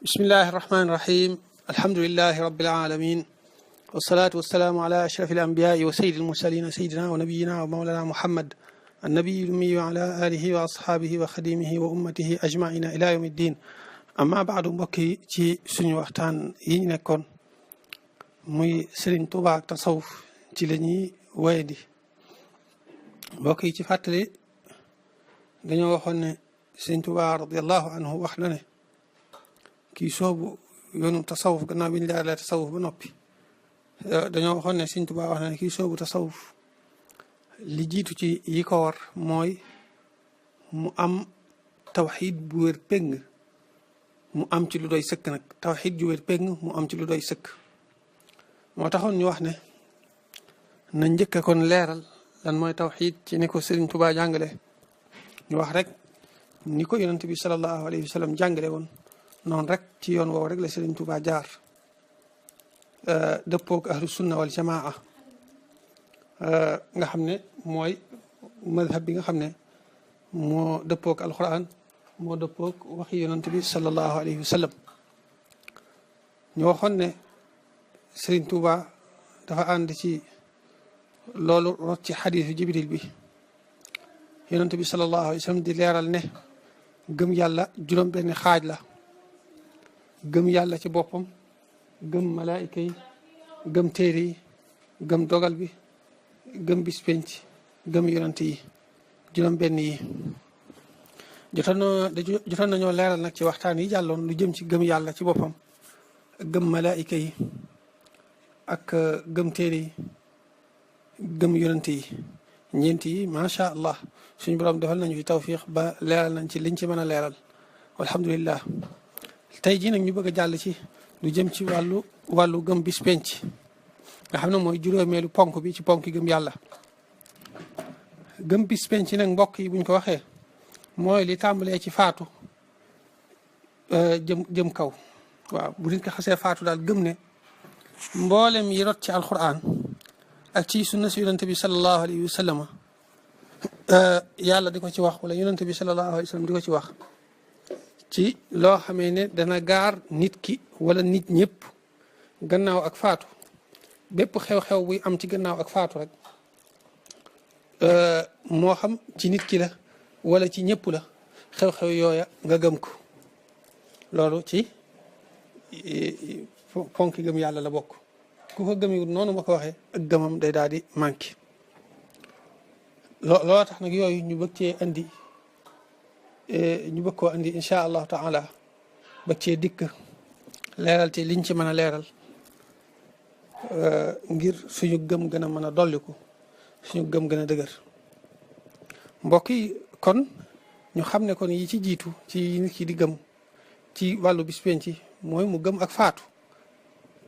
bismillahi irrahmani irrahim alhamdulilahi rabilalamin wasalaatu wasalaamu ala ashraf alambiyaai wa sayidi almursalina sayidina wa nabiyina wa mawlana muhammad annabiyi lummi wa ala alihi wa ashaabihi wa xadimihi wa ummatihi ajmaina ila yawmi ddin amma baadu mbokk yi ci suñu waxtaan yi ñu nekkoon muy Sëriñ Tuubaa ak tasawuf ci la ñuy wayandi mbokk yi ci fàttali dañoo waxoon ne Sëriñ Tuubaa radiallahu anhu wax na ne kii soobu yoonu tasawuf gannaaw bi ñu leeralee tasawuf ba noppi dañoo waxoon ne Sëriñ Tuubaa wax na ne kii soobu tasawuf li jiitu ci yi ko war mooy mu am tawxiid bu wér péng mu am ci lu doy sëkk nag tawxiid ju wér péng mu am ci lu doy sëkk moo taxoon ñu wax ne na njëkk kon leeral lan mooy tawxiid ci ni ko Sëriñ Tuubaa jàngale ñu wax rek ni ko yonent bi sallallahu alayhi wa sallam jàngale woon noonu rek ci yoon woowu rek la Sëriñ Tuubaa jaar dëppoog ahlu sunna wal jamaa nga xam ne mooy madhab bi nga xam ne moo dëppoog alquran moo dëppoog waxi yonent bi sallallahu alayhi wa sallam ñu waxoon ne Sëriñ Tuubaa dafa ànd ci loolu rot ci xadiisu jibril bi yonent bi sallallahu alayhi wa sallam di leeral ne gëm yàlla juróom benn xaaj la gëm yàlla ci boppam gëm malaayika yi gëm téere yi gëm dogal bi gëm bis penc gëm yonent yi juróom benn yi jotoon nañoo leeral nag ci waxtaan yi jàlloon lu jëm ci gëm yàlla ci boppam gëm malaayika yi ak gëm téere yi gëm yonent yi ñeent yi macha allah suñu borom defal nañu fi tawfiq ba leeral nañ ci liñ ci mën a leeral alhamdulillah tey jii nag ñu bëgg a jàll ci lu jëm ci wàllu gëm bis penc nga xam ne mooy juróomeelu ponk bi ci ponk gëm yàlla gëm bis penc nag mbokk yi buñ ko waxee mooy li tàmbalee ci faatu jëm kaw waaw bu nit ko xasee faatu daal gëm ne mboolem yi rot ci alquran ak ci sunna si yonente bi sallallahu alayhi wa sallam yàlla di ko ci wax wala yonente bi sallallahu alayhi wa sallam di ko ci wax ci loo xamee ne dana gaar nit ki wala nit ñëpp gannaaw ak faatu bépp xew-xew buy am ci gannaaw ak faatu rek moo xam ci nit ki la wala ci ñëpp la xew-xew yooya nga gëm ko loolu ci ponk gëm yàlla la bokk ku ko gëmiwut noonu ma ko waxee ak gëmam day daal di manqué loo tax nag yooyu ñu bëgg cee andi ñu bëgg koo andi incha allahu taala bëgg cee dikk leeral te liñ ci mën a leeral ngir suñu gëm gën a mën a dolliku suñu gëm gën a dëgër mbokk yi kon ñu xam ne kon yi ci jiitu ci nit ki di gëm ci wàllu bis penc mooy mu gëm ak faatu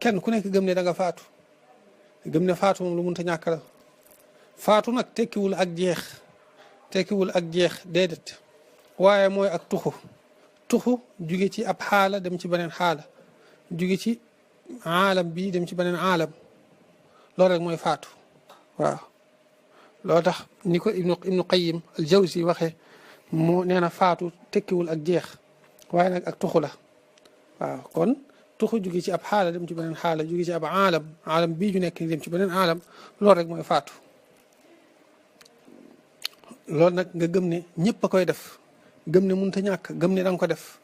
kenn ku nekk gëm ne da nga faatu gëm ne faatu moom lu mënta ñàkk la faatu nag tekkiwul ak jeex déedéet waaye mooy ak tuxu jóge ci ab xaala dem ci beneen xaala jóge ci aalam bi dem ci beneen aalam loolu rek mooy faatu waaw loo tax ni ko ibnu qayyim al jawzi waxee moo nee na faatu tekkiwul ak jeex waaye nag ak tuxu la waaw kon tuxu jóge ci ab xaala dem ci beneen xaala jóge ci ab aalam bii ñu nekk ni dem ci beneen aalam loolu rek mooy faatu loolu nag nga gëm ne ñëpp a koy def gëm ne mënut a ñàkk gëm ne danga ko def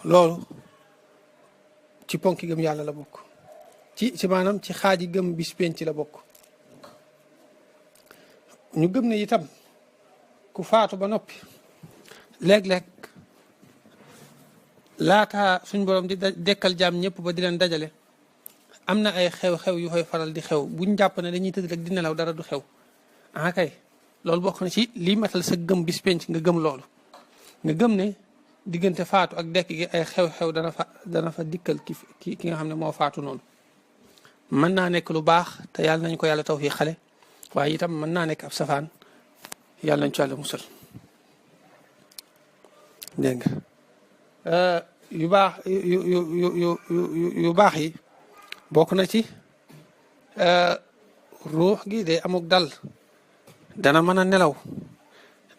loolu ci ponki gëm yàlla la bokk ci maanaam ci xaaji gëm bis penc la bokk ñu gëm ne itam ku faatu ba noppi léeg-léeg laata suñ borom di dekkal jaam ñëpp ba di leen dajale am na ay xew-xew yu koy faral di xew buñ jàpp ne dañuy tëdd rek di nelaw dara du xew kay loolu bokk na ci lii matal sa gëm bis penc nga gëm loolu nga gëm ne diggante faatu ak dekk gi ay xew-xew dana fa dikkal ki nga xam ne moo faatu noonu mën naa nekk lu baax te yàlla nañ ko yàlla taw fii xale waaye itam mën naa nekk ab safaan yàlla nañ ci yàlla musal dégg nga yu baax yu baax yi bokk na ci ruux gi day amuk dal dana mën a nelaw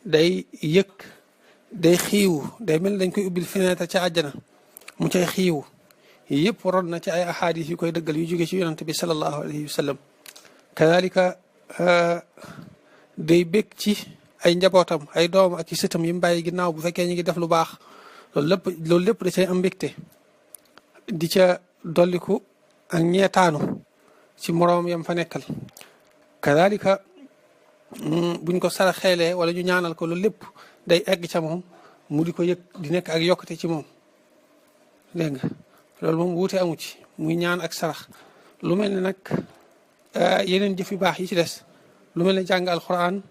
day yëg day xiiwu day mel dañ koy ubbil fenêtre ca àjjana mu cay xiiwu yëpp rod na ci ay ahadis yu koy dëggal yu jóge ci yonante bi sallallahu alayhi wa sallam kadalika day bég ci ay njabootam ay doom ak i sëtam yi mu bàyyi ginnaaw bu fekkee ñu ngi def lu baax loolu lépp da cay am mbégte di ca dolliku ak ñeetaanu ci moroom yam fa nekkal kadalika buñ ko sara xeelee wala ñu ñaanal ko loolu lépp day egg ca moom mu di ko yëg di nekk ak yokkute ci moom dégg nga loolu moom wuute amu ci muy ñaan ak sarax lu mel ne nag yeneen jëf yu baax yi ci des lu mel ne jàng alquran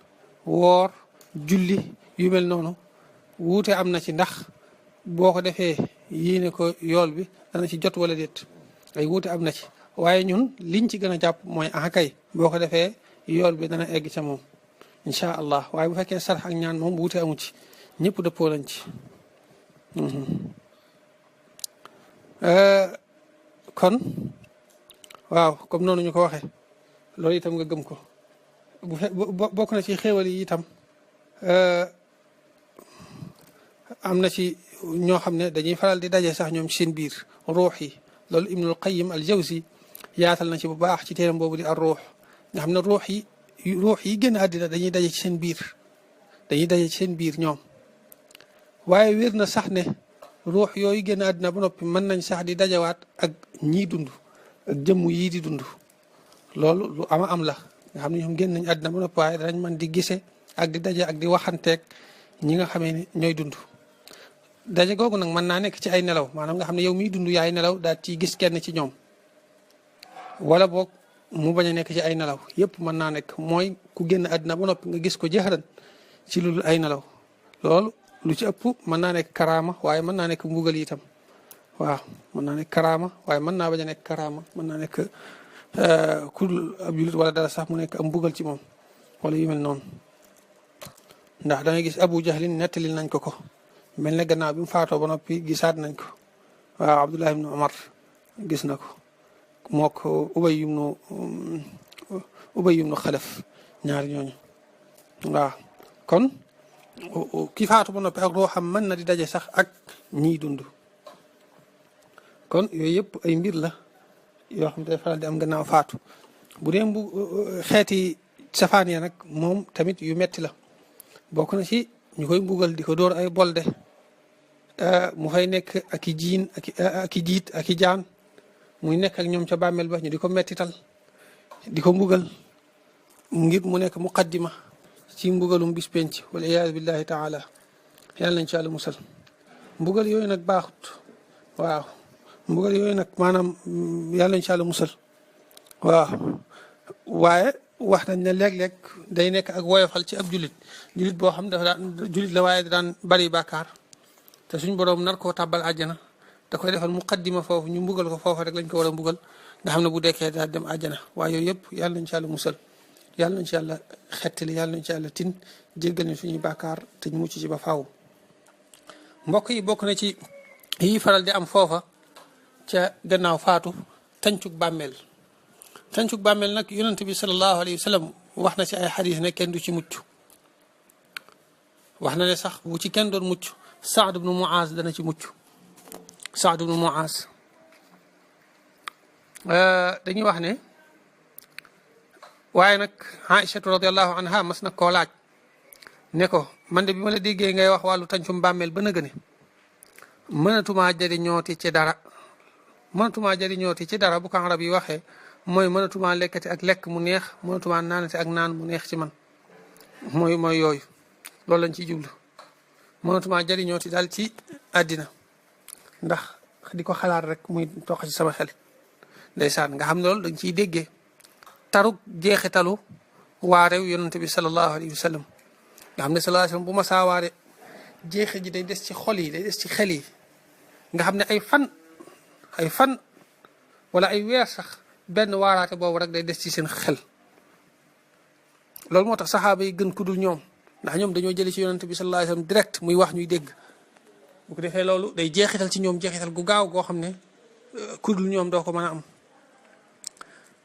woor julli yu mel noonu wuute am na ci ndax boo ko defee yéene ko yool bi dana ci jot wala déet ay wuute am na ci waaye ñun liñ ci gën a jàpp mooy kay boo ko defee yool bi dana egg ca moom incha allah waaye bu fekkee sarax ak ñaan moom wuute amu ci ñëpp dëppoo nañ ci kon waaw comme noonu ñu ko waxee loolu itam nga gëm ko bokk na ci xéewal yi itam am na ci ñoo xam ne dañuy faral di daje sax ñoom ci seen biir ruux yi loolu Ibnul Qayyim al Jawzi yaatal na ci bu baax ci téeram boobu di ar ruux nga xam ne ruux yi génn àddina dañuy daje ci seen biir ñoom waaye wér na sax ne ruux yooyu génn àddina ba noppi mën nañ sax di dajawaat ak ñii dund ak jëmm yii di dund loolu lu ama am la nga xam ne ñoom génn nañ àddina ba noppi waaye danañ mën di gise ak di daje ak di waxanteeg ñi nga xamee ne ñooy dund daje googu nag mën naa nekk ci ay nelaw maanaam nga xam ne yow miy dund yaay nelaw daal ciy gis kenn ci ñoom wala boog mu bañ a nekk ci ay nelaw yëpp mën naa nekk mooy ku génn àddina ba noppi nga gis ko jëxëran ci lu ay nelaw loolu lu ci ëpp mën naa nekk karaama waaye mën naa nekk mbugal itam waaw mën naa nekk karaama waaye mën naa bañ a nekk karaama mën naa nekk ku ab julit wala dara sax mu nekk am mbugal ci moom wala yu mel noonu ndax da ngay gis Abu Jahlin nettalil nañ ko mel ne gannaaw bi mu faatoo ba noppi gisaat nañ ko waaw Abdullah ibnu Umar gis na ko moo ko Ubay ibnu Xalaf ñaari ñooñu waaw kon ki faatu ba noppi ak ruuxam mën na di daje sax ak ñiy dund kon yooyu yëpp ay mbir la yoo xam ne day faral di am gannaaw faatu bu dee xeeti safaan ya nag moom tamit yu metti la bokk na ci ñu koy mbugal di ko dóor ay bolde mu fay nekk ak i jiin ak i jiit ak i jaan muy nekk ak ñoom ca bàmmeel ba ñu di ko mettital di ko mbugal ngir mu nekk muqaddima ci mbugalum bis penc wala iyaadu billahi taala yàlla nañ ci àlla musal mbugal yooyu nag baaxut waaw mbugal yooyu nag maanaam yàlla nañ ci àlla musal waaw waaye wax nañ ne léeg-léeg day nekk ak woyofal ci ab julit boo xam dafa daan julit la waaye daan bari bàkkaar te suñ boroom nar koo tàbbal àjjana da koy defal muqaddima foofu ñu mbugal ko foofu rek lañ ko war a mbugal nga xam ne bu dekkee daal dem àjjana waaye yooyu yëpp yàlla nañ ci àlla musal yàlla nañ ci yàlla xettali yàlla nañ ci yàlla tin jéggal ñu suñuy bàkkaar te ñu mucc ci ba faaw mbokk yi bokk na ci yi faral di am foofa ca gannaaw faatu tancug bàmmeel nag yonent bi sallallahu alayhi wa sallam wax na ci ay xadis ne kenn du ci mucc wax na ne sax bu ci kenn doon mucc Saad ibnu Muaz dana ci mucc Saad ibnu Muaz dañuy wax ne waaye nag Aïchatu radiallahu anha mas na koo laaj ne ko man de bi ma la déggee ngay wax wàllu tancum bàmmeel ba na gëne mënatumaa jëriñooti ci dara bu ko arab yi waxee mooy mënatumaa lekkati ak lekk mu neex mënatumaa naanati ak naan mu neex ci man mooy yooyu loolu lañ ciy jublu mënatumaa jëriñooti daal ci àddina ndax di ko xalaat rek muy toq ci sama xel ndeysaan nga xam ne loolu dañ ciy déggee taruk jeexitalu waarew yonante bi sallallahu alayhi wa sallam nga xam ne sallallahu alayhi wa sallam bu ma saa waare jeexe ji day des ci xol yi day des ci xel yi nga xam ne ay fan wala ay weer sax benn waaraate boobu rek day des ci seen xel loolu moo tax saxaaba yi gën ku dul ñoom ndax ñoom dañoo jëlee ci yonante bi sallallahu alayhi wa sallam direct muy wax ñuy dégg bu ko defee loolu day jeexital ci ñoom jeexital gu gaaw goo xam ne ku dul ñoom doo ko mën a am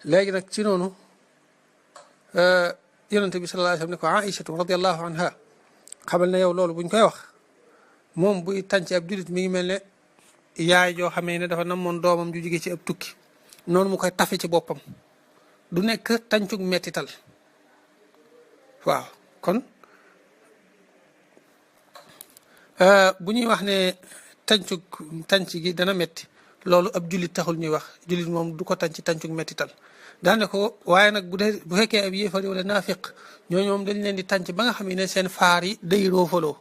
léegi nag ci noonu yonente bi sallallahu alayhi wa sallam ne ko Aïchatu radiallahu anha xamal na yow loolu buñ koy wax moom buy tànc ab jullit mi ngi mel ne yaay joo xamee ne dafa namoon doomam ju jóge ci ab tukki noonu mu koy tafe ci boppam du nekk tàncug mettital waaw kon bu ñuy wax ne tànc gi dana metti loolu ab jullit taxul ñuy wax jullit moom du ko tàncug mettital daane ko waaye nag bu fekkee ab yéefar wala naafiq ñooñu moom dañ leen di tànc ba nga xam ne seen faar yi day roofaloo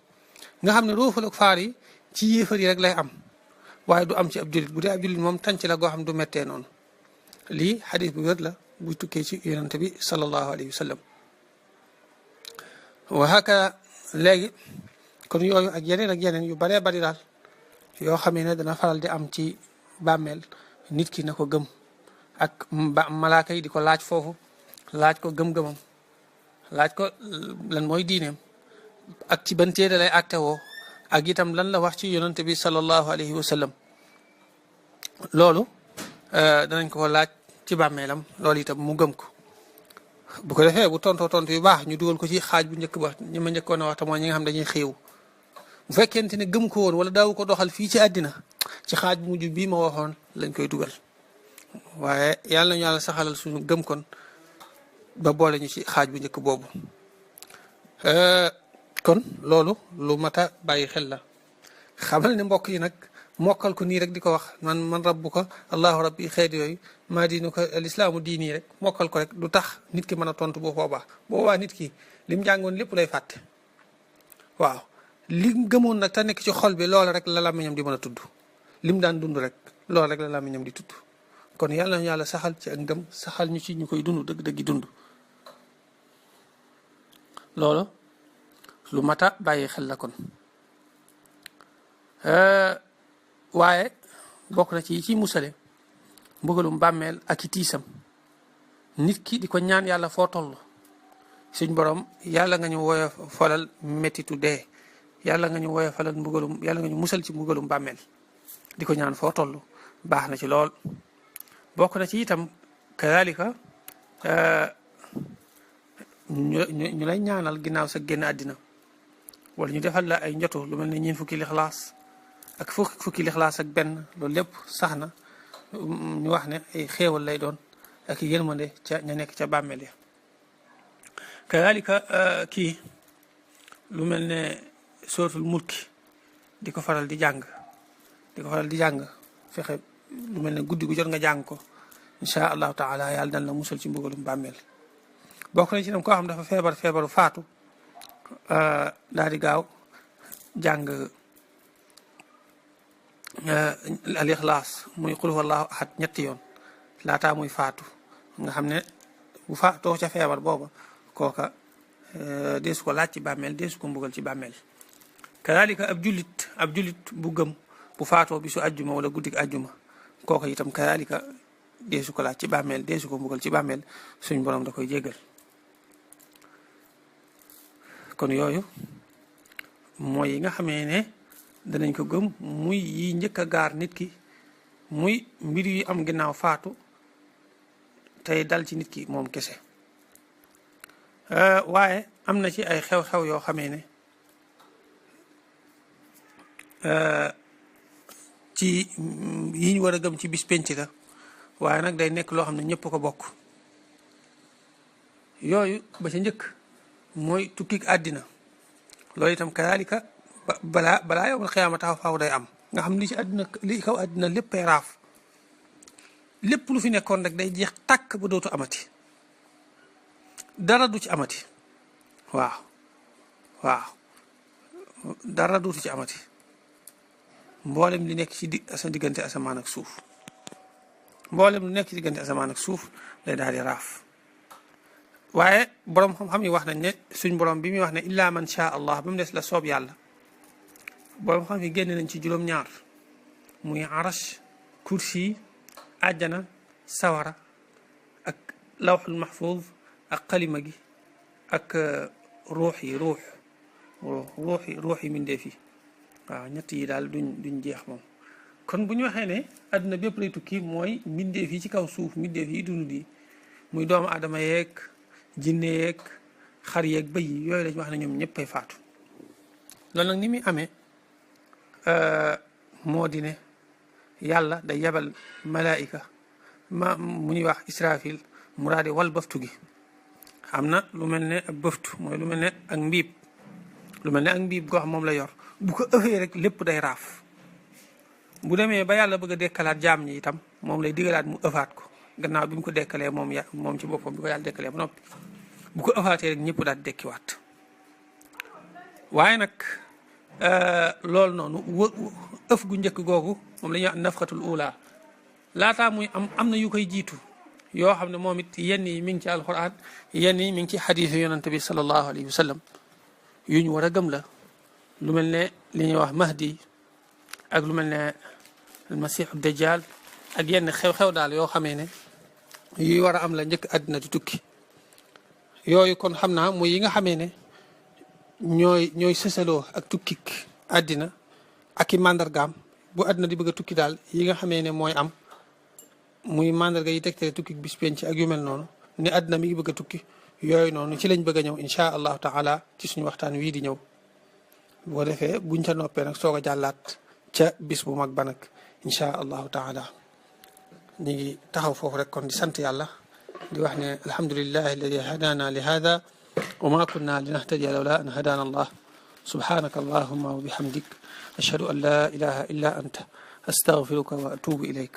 nga xam ne roofaloo faar yi ci yéefar yi rek lay am waaye du am ci ab jullit bu dee ab jullit moom tànc la goo xam du mettee noonu lii xadis bu wér la buy tukkee ci yonente bi sallallahu alayhi wa sallam wa haka léegi kon yooyu ak yeneen yu baree bari daal yoo xam ne dana faral di am ci bàmmeel nit ki na ko gëm ak malaaka yi di ko laaj foofu laaj ko gëm-gëmam laaj ko lan mooy diineem ak ci ban téere lay àttewoo ak itam lan la wax ci yonante bi sallallahu alayhi wa sallam loolu danañ ko laaj ci bàmmeelam loolu itam mu gëm ko bu ko defee bu tontoo tontu yu baax ñu dugal ko ci xaaj bu njëkk ba ñi ma njëkkoon a wax te mooy ñi nga xam dañuy xéew bu fekkente ne gëm ko woon wala daawu ko doxal fii ci àddina ci xaaj bu mujj bii ma waxoon lañ koy dugal waaye yàlla nañu yàlla saxalal suñu gëm kon ba boole ñu ci xaaj bu njëkk boobu kon loolu lu mat a bàyyi xel la xamal ne mbokk yi nag mokkal ko nii rek di ko wax man rabbuka allahu rabbi xeet yooyu maa diinu ko alislaamu diini rek mokkal ko rek du tax nit ki mën a tontu bu boobaa nit ki lim jàngoon lépp lay fàtte waaw lim gëmoon nag te nekk ci xol bi loolu rek la làmmiñam di mën a tudd lim daan dund rek loolu rek la làmmiñam di tudd kon yàlla nañu yàlla saxal ci ak ngëm saxal ñu ci ñu koy dund dëgg-dëggi dund loolu lu mat a bàyyi xel la kon waaye bokk na ci musale mbugalum bàmmeel ak i tiisam nit ki di ko ñaan yàlla foo toll suñ borom yàlla nga ñu woyo falal mettitu dee yàlla nga ñu woyo falal yàlla nga ñu musal ci mbugalum bàmmeel di ko ñaan foo toll baax na ci lool bokk na ci itam kadalika ñu lay ñaanal ginnaaw sa génn àddina wala ñu defal la ay njotu lu mel ne ñeen fukki lixlaas ak fukki lixlaas ak benn loolu lépp sax na ñu wax ne ay xéewal lay doon ak yërmande ca ña nekk ca bàmmeel ya kadalika kii lu mel ne sootul mulki di ko faral di jàng fexe lu mel ne guddi gu jot nga jàng ko insha allahu taala yàlla dana la musal ci mbugalum bàmmeel bokk na ci nam koo xam dafa feebaru faatu daal di gaaw jàng al ixlaas muy qul huwallahu ahad ñetti yoon laataa muy faatu nga xam ne bu faatoo ca feebar booba kooka deesu ko laaj ci bàmmeel deesu ko mbugal ci bàmmeel kadalika ab jullit bu gëm bu faatoo bisu ajjuma wala guddik ajjuma kooka itam kadalika deesu ko laaj ci bàmmeel deesu ko mbugal ci bàmmeel suñ borom da koy jéggal kon yooyu mooy yi nga xamee ne danañ ko gëm muy yi njëkk a gaar nit ki muy mbir yu am ginnaaw faatu tey dal ci nit ki moom kese waaye am na ci ay xew-xew yoo xamee ne ci yi ñu war a gëm ci bis penc la waaye nag day nekk loo xam ne ñëpp ko bokk yooyu ba ca njëkk mooy tukkik àddina loolu itam kadalika balaa yowmal xiyaama taxaw faaw day am nga xam li kaw àddina léppay raaf lépp lu fi nekkoon rek day jeex tàkk ba dootu amati dara du ci amati waaw dara dootu ci amati mboolem li nekk ci diggante asamaan ak suuf day daal di raaf waaye boroom xam-xam yi wax nañ ne suñ borom bi muy wax ne illa man sha allah ba mu des la soob yàlla boroom xam yi génn nañ ci juróom-ñaar muy arash kursi àjjana sawara ak lawxul mahfuz ak xalima gi ak ruux yi mindeef yi waaw ñett yi daal duñ jeex moom kon bu ñu waxee ne àdduna bépp lay tukki mooy mindeef yi ci kaw suuf mindeef yi dund yi muy doomu aadama yeeg jinne yeeg xar yeeg bëy yi yooyu lañ wax ne ñoom ñëppay faatu loolu nag ni muy amee moo di ne yàlla day yebal malaayika mu ñuy wax israfil mu daal di wal bëftu gi. am na lu mel ne ak bëftu mooy lu mel ne ak mbiib goo xam moom la yor bu ko ëffee rek lépp day raaf. bu demee ba yàlla bëgg a dekkalaat jaam ñi itam moom lay digalaat mu ëffaat ko gannaaw bi mu ko dekkalee moom ci boppam bi ko yàlla dekkalee ba noppi bu ko ëffaatee rek ñëpp daal dekkiwaat. waaye nag loolu noonu ëf gu njëkk googu moom la ñuy wax nafxatul ula laataa muy am na yu koy jiitu yoo xam ne moom it yenn yi mi ngi ci alquran yenn yi mi ngi ci xadiisu yonante bi sallallahu alayhi wa sallam yu ñu war a gëm la. lu mel ne li ñuy wax mahdi ak lu mel ne almasiixu dajjal ak yenn xew-xew daal yoo xamee ne yuy war a am la njëkk àddina di tukki. yooyu kon xam naa mooy yi nga xamee ne ñooy sësaloo ak tukkik àddina ak i màndargaam bu àddina di bëgg a tukki daal yi nga xamee ne mooy am muy màndarga yi tegtale tukkik bis penc ak yu mel noonu ne àddina mi ngi bëgg a tukki yooyu noonu ci lañ bëgg a ñëw insha allahu taala ci suñu waxtaan wii di ñëw. boo defee buñ ca noppee nag soog a jàllaat ca bis bu mag ba nag insha allahu taala. ñu ngi taxaw foofu rek kon di sant yàlla di wax ne alhamdulillahi alladi hadana li hada wa ma kunna linahtadiya lawla an hadana allah subhanaka allahumma wa bihamdik ashhadu an la ilaha illa anta astaghfiruka wa atubu ilayk.